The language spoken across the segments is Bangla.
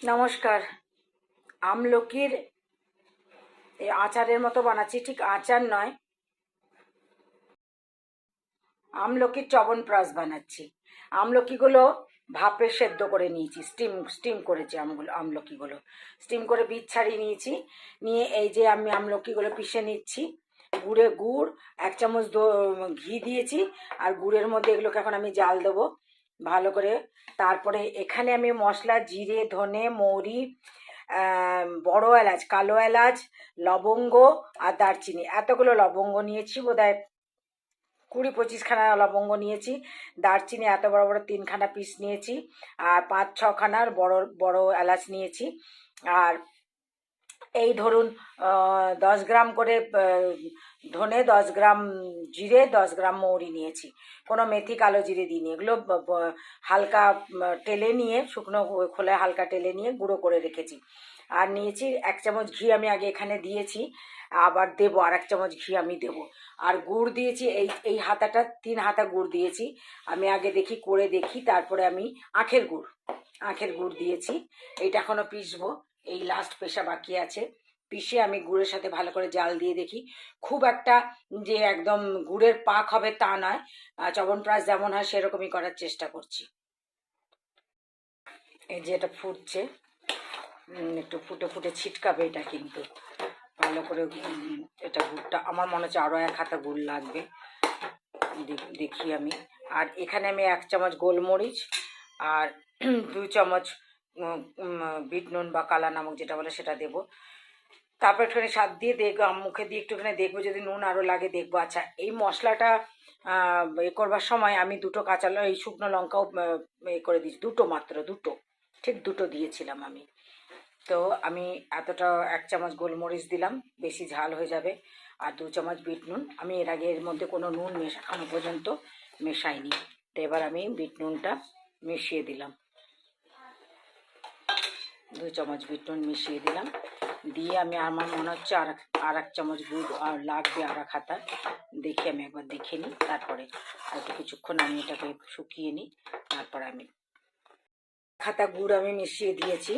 নমস্কার। আমলকির এই আচারের মতো বানাচ্ছি, ঠিক আচার নয়, আমলকির চ্যবনপ্রাশ বানাচ্ছি। আমলকিগুলো ভাপে সেদ্ধ করে নিয়েছি, স্টিম করেছি আমলকিগুলো স্টিম করে বীজ ছাড়িয়ে নিয়েছি। নিয়ে এই যে আমি আমলকিগুলো পিষে নিচ্ছি। গুড় 1 চামচ ঘি দিয়েছি, আর গুড়ের মধ্যে এগুলোকে এখন আমি জাল দেবো ভালো করে। তারপরে এখানে আমি মশলা জিরে, ধনে, মৌরি, বড় এলাচ, কালো এলাচ, লবঙ্গ আর দারচিনি, এতগুলো লবঙ্গ নিয়েছি, বোধহয় 20-25খানা লবঙ্গ নিয়েছি। দারচিনি এত বড় বড় 3খানা পিস নিয়েছি, আর 5-6খানার বড় বড় এলাচ নিয়েছি। আর এই ধরুন 10 গ্রাম করে ধনে, 10 গ্রাম জিরে, 10 গ্রাম মৌরি নিয়েছি। কোনো মেথি, কালো জিরে দিইনি। এগুলো হালকা টেলে নিয়ে, শুকনো খোলায় হালকা টেলে নিয়ে গুঁড়ো করে রেখেছি। আর নিয়েছি 1 চামচ ঘি, আমি আগে এখানে দিয়েছি, আবার দেবো আর 1 চামচ ঘি আমি দেবো। আর গুড় দিয়েছি এই হাতাটা, 3 হাতা গুড় দিয়েছি। আমি আগে করে দেখি, তারপরে আমি আখের গুড় দিয়েছি। এইটা এখনো পিসবো, এই লাস্ট পেশা বাকি আছে। পিষে আমি গুড়ের সাথে ভালো করে জাল দিয়ে দেখি। খুব একটা যে একদম গুড়ের পাক হবে তা নয়, চ্যবনপ্রাশ যেমন হয় সেরকমই করার চেষ্টা করছি। এই যে এটা ফুটছে, একটু ফুটে ফুটে ছিটকাবে এটা, কিন্তু ভালো করে এটা গুড়টা আমার মনে হচ্ছে আরও 1 হাতা গুড় লাগবে, দেখি আমি। আর এখানে আমি 1 চামচ গোলমরিচ আর 2 চামচ বিট নুন বা কালা নামক যেটা বলে সেটা দেবো। তারপর একটুখানি স্বাদ দিয়ে মুখে দিয়ে একটুখানি দেখবো, যদি নুন আরও লাগে দেখবো। আচ্ছা, এই মশলাটা করবার সময় আমি 2টো এই শুকনো লঙ্কাও করে দিয়েছি, 2টো মাত্র, ঠিক 2টো দিয়েছিলাম আমি। তো আমি এতটা 1 চামচ গোলমরিচ দিলাম, বেশি ঝাল হয়ে যাবে। আর 2 চামচ বিট নুন, আমি এর আগে এর মধ্যে কোনো নুন এখনো পর্যন্ত মেশাইনি। তো এবার আমি বিট নুনটা মিশিয়ে দিলাম, 2 চামচ বিট নুন মিশিয়ে দিলাম। দিয়ে আমি, আমার মনে হচ্ছে আর 1 চামচ গুড় লাগবে, আর 1 হাতা। দেখি, আমি একবার দেখে নিই, তারপরে আর একটু কিছুক্ষণ আমি এটাকে শুকিয়ে নিই। তারপরে আমি 1 হাতা গুড় আমি মিশিয়ে দিয়েছি,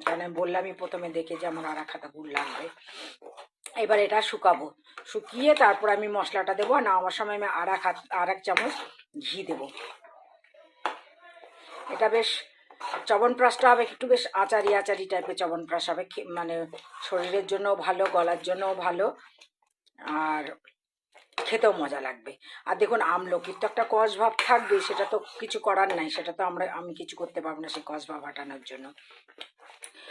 কারণ আমি বললামই প্রথমে দেখে যে আমার আর 1 হাতা গুড় লাগবে। এবার এটা শুকাবো, শুকিয়ে তারপর আমি মশলাটা দেবো। আর নামাবার সময় আমি আর এক চামচ ঘি দেবো। এটা বেশ, চ্যবনপ্রাশটা হবে একটু বেশ আচারি টাইপের চ্যবনপ্রাশ হবে, মানে শরীরের জন্যও ভালো, গলার জন্যও ভালো, আর খেতেও মজা লাগবে। আর দেখুন, আমলকির তো একটা কষ ভাব থাকবে, সেটা তো কিছু করার নাই, সেটা তো আমি কিছু করতে পারবো না সেই কষ ভাব হাঁটানোর জন্য।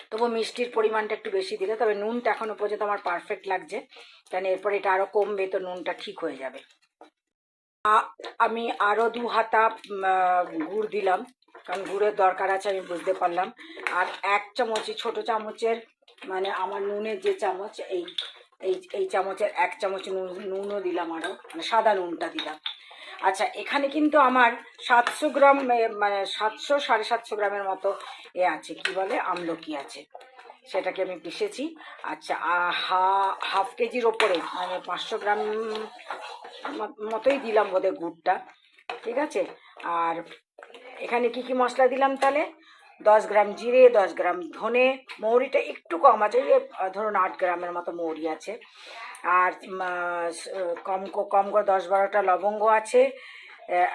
তবু মিষ্টির পরিমাণটা একটু বেশি দিলে, তবে নুনটা এখনো পর্যন্ত আমার পারফেক্ট লাগছে, কারণ এরপর এটা আরও কমবে, তো নুনটা ঠিক হয়ে যাবে। আমি আরও 2 হাতা গুড় দিলাম, কারণ গুড়ের দরকার আছে, আমি বুঝতে পারলাম। আর 1 চামচই, ছোটো চামচের, মানে আমার নুনের যে চামচ, এই চামচের 1 চামচ নুনও দিলাম আরও, মানে সাদা নুনটা দিলাম। আচ্ছা, এখানে কিন্তু আমার 700 গ্রাম, মানে 700-750 গ্রামের মতো আছে, কি বলে, আমলকি আছে, সেটাকে আমি পিষেছি। আচ্ছা, হাফ কেজির ওপরে, মানে 500 গ্রাম মতোই দিলাম বোধহয় গুড়টা, ঠিক আছে। আর এখানে কি কি মশলা দিলাম তাহলে: 10 গ্রাম জিরে, 10 গ্রাম ধনে, মৌরিটা একটু কম আছে, ধরুন 8 গ্রামের মতো মৌরি আছে। আর কম করে 10-12টা লবঙ্গ আছে,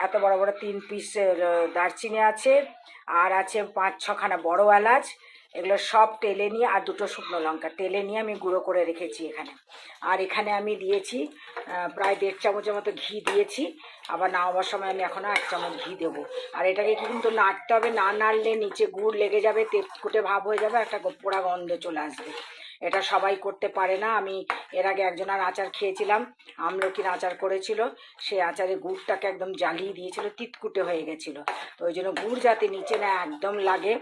এত বড় বড় 3 পিস দারচিনি আছে, আর আছে 5-6খানা বড় এলাচ। এগুলো সব টেলে নিয়ে, আর 2টো শুকনো লঙ্কা টেলে নিয়ে আমি গুঁড়ো করে রেখেছি এখানে। আর এখানে আমি দিয়েছি প্রায় 1.5 চামচের মতো ঘি দিয়েছি। আবার নামাবার সময় আমি এখনও 1 চামচ ঘি দেবো। আর এটাকে কিন্তু নাড়তে হবে, না নাড়লে নিচে গুড় লেগে যাবে, তেতকুটে ভাব হয়ে যাবে, একটা পোড়া গন্ধ চলে আসবে। এটা সবাই করতে পারে না। আমি এর আগে একজনের আচার খেয়েছিলাম, আমলকির আচার করেছিল, সেই আচারে গুড়টাকে একদম জ্বালিয়ে দিয়েছিল, তিতকুটে হয়ে গেছিলো। তো ওই জন্য গুড় যাতে নিচে না একদম লাগে।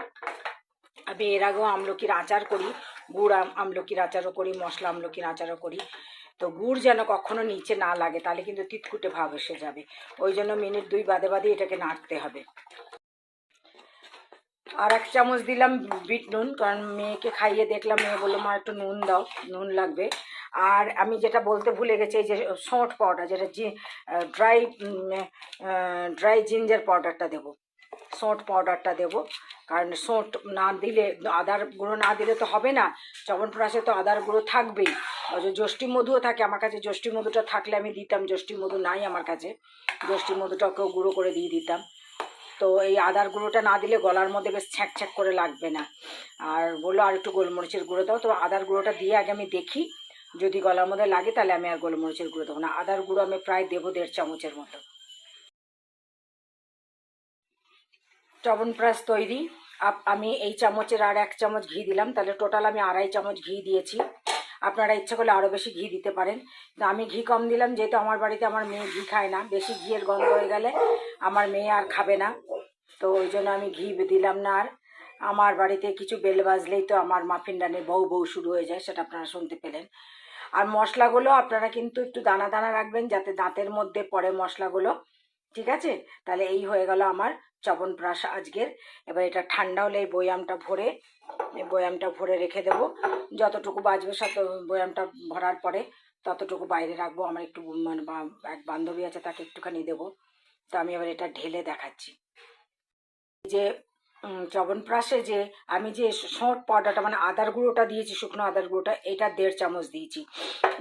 আমি এর আগেও আমলকির আচার করি, গুড় আমলকির আচারও করি, মশলা আমলকির আচারও করি। তো গুড় যেন কখনো নিচে না লাগে, তাহলে কিন্তু তিতকুটে ভাব এসে যাবে। ওই জন্য মিনিট 2 বাদে বাদে এটাকে নাড়তে হবে। আর 1 চামচ দিলাম বিট নুন, কারণ মেয়েকে খাইয়ে দেখলাম, মেয়ে বললো মা একটু নুন দাও, নুন লাগবে। আর আমি যেটা বলতে ভুলে গেছি, এই যে সোঁট পাউডার, যেটা ড্রাই জিঞ্জার পাউডারটা দেবো, সোঁট পাউডারটা দেবো, কারণ সোঁট না দিলে, আদার গুঁড়ো না দিলে তো হবে না, চ্যবনপ্রাশে তো আদার গুঁড়ো থাকবেই। যষ্টি মধুও থাকে আমার কাছে, যষ্টি মধুটা থাকলে আমি দিতাম, যষ্টি মধু নাই আমার কাছে, যষ্টি মধুটাকেও গুঁড়ো করে দিয়ে দিতাম। তো এই আদার গুঁড়োটা না দিলে গলার মধ্যে বেশ ছ্যাঁক ছ্যাঁক করে লাগবে না। আর বললো আর একটু গোলমরিচের গুঁড়ো দাও, তো আদার গুঁড়োটা দিয়ে আগে আমি দেখি, যদি গলার মধ্যে লাগে তাহলে আমি আর গোলমরিচের গুঁড়ো দেবো না। আদার গুঁড়ো আমি প্রায় দেবো 1.5 চামচের মতো। চ্যবনপ্রাশ তৈরি। আমি এই চামচের আর 1 চামচ ঘি দিলাম, তাহলে টোটাল আমি 2.5 চামচ ঘি দিয়েছি। আপনারা ইচ্ছে করলে আরও বেশি ঘি দিতে পারেন, কিন্তু আমি ঘি কম দিলাম, যেহেতু আমার বাড়িতে আমার মেয়ে ঘি খায় না, বেশি ঘিয়ের গন্ধ হয়ে গেলে আমার মেয়ে আর খাবে না, তো ওই জন্য আমি ঘি দিলাম না। আর আমার বাড়িতে কিছু বেল বাজলেই তো আমার মাফিন ডানে বউ বউ শুরু হয়ে যায়, সেটা আপনারা শুনতে পেলেন। আর মশলাগুলো আপনারা কিন্তু একটু দানা দানা রাখবেন, যাতে দাঁতের মধ্যে পড়ে মশলাগুলো, ঠিক আছে? তাহলে এই হয়ে গেল আমার চ্যবনপ্রাশ আজকের। এবার এটা ঠান্ডা হলে এই বয়ামটা ভরে রেখে দেবো, যতটুকু বাজবে সব বয়ামটা ভরার পরে ততটুকু বাইরে রাখবো। আমার একটু মানে এক বান্ধবী আছে, তাকে একটুখানি দেবো। তো আমি এবার এটা ঢেলে দেখাচ্ছি। যে চ্যবনপ্রাশে যে আমি যে সোঁট পাউডারটা মানে আদার গুঁড়োটা দিয়েছি, শুকনো আদার গুঁড়োটা, এটা 1.5 চামচ দিয়েছি।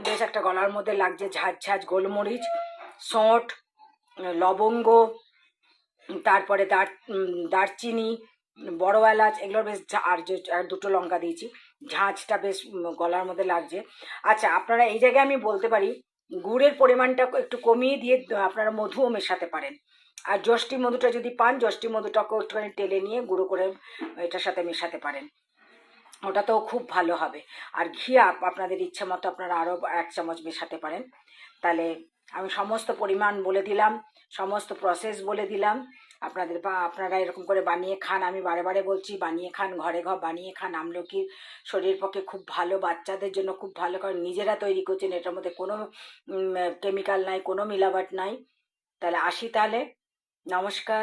বেশ একটা গলার মধ্যে লাগছে ঝাঁঝ ঝাঁঝ। গোলমরিচ, সোঁট, লবঙ্গ, তারপরে দারচিনি, বড় এলাচ, এগুলোর বেশ আর 2টো লঙ্কা দিয়েছি, ঝাঁঝটা বেশ গলার মধ্যে লাগছে। আচ্ছা, আপনারা এই জায়গায় আমি বলতে পারি গুড়ের পরিমাণটা একটু কমিয়ে দিয়ে আপনারা মধুও মেশাতে পারেন। আর যষ্টি মধুটা যদি পান, যষ্টি মধুটাকেও একটুখানি টেলে নিয়ে গুঁড়ো করে এটার সাথে মেশাতে পারেন, ওটাতেও খুব ভালো হবে। আর ঘি আপনাদের ইচ্ছে মতো আপনারা আরও 1 চামচ মেশাতে পারেন। তাহলে আমি সমস্ত পরিমাণ বলে দিলাম, সমস্ত প্রসেস বলে দিলাম। আপনারা এরকম করে বানিয়ে খান। আমি বারে বারে বলছি, বানিয়ে খান, ঘরে বানিয়ে খান। আমলকির শরীরের পক্ষে খুব ভালো, বাচ্চাদের জন্য খুব ভালো, কারণ নিজেরা তৈরি করছেন, এটার মধ্যে কোনো কেমিক্যাল নাই, কোনো মিলাবাট নাই। তাহলে আসি, তাহলে নমস্কার।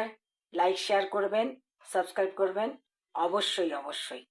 লাইক শেয়ার করবেন, সাবস্ক্রাইব করবেন, অবশ্যই অবশ্যই।